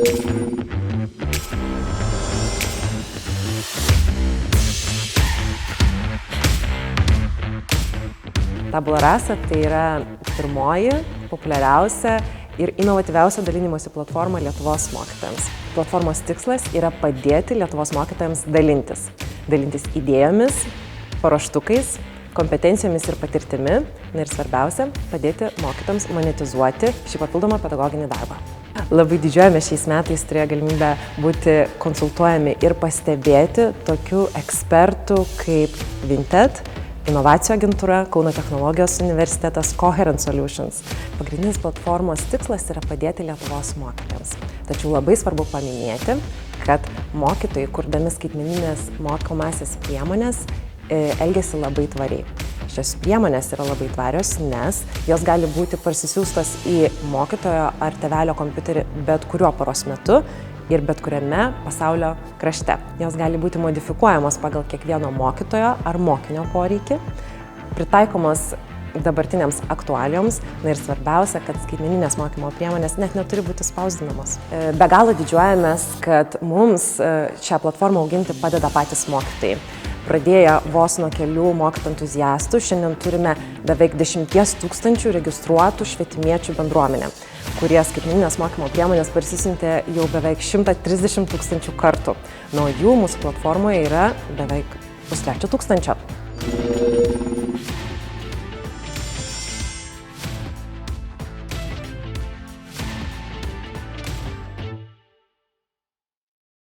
Tabula Rasa tai yra pirmoji, populiariausia ir inovatyviausia dalinimosi platforma Lietuvos mokytojams. Platformos tikslas yra padėti Lietuvos mokytojams dalintis. Dalintis idėjomis, paruoštukais, kompetencijomis ir patirtimi. Ir svarbiausia, padėti mokytojams monetizuoti šį papildomą pedagoginį darbą. Labai didžiuojame šiais metais turėję galimybę būti konsultuojami ir pastebėti tokių ekspertų kaip Vinted, inovacijų agentūra, Kauno technologijos universitetas, Coherent Solutions. Pagrindinis platformos tikslas yra padėti Lietuvos mokytojams. Tačiau labai svarbu paminėti, kad mokytojai, kurdami skaitmeninės mokomąsias priemonės, elgiasi labai tvariai. Šios priemonės yra labai tvarios, nes jos gali būti parsisiųstos į mokytojo ar tėvelio kompiuterį bet kuriuo paros metu ir bet kuriame pasaulio krašte. Jos gali būti modifikuojamos pagal kiekvieno mokytojo ar mokinio poreikį, pritaikomos dabartiniams aktualijoms, ir svarbiausia, kad skaitmeninės mokymo priemonės net neturi būti spausdinamos. Be galo didžiuojamės, kad mums šią platformą auginti padeda patys mokytojai. Pradėję vos nuo kelių mokytojų entuziastų, šiandien turime beveik 10 000 registruotų švietimiečių bendruomenę, kurie skaitmeninės mokymo priemonės parsisiuntė jau beveik 130 000 kartų. Nuo jų mūsų platformoje yra beveik 300 000.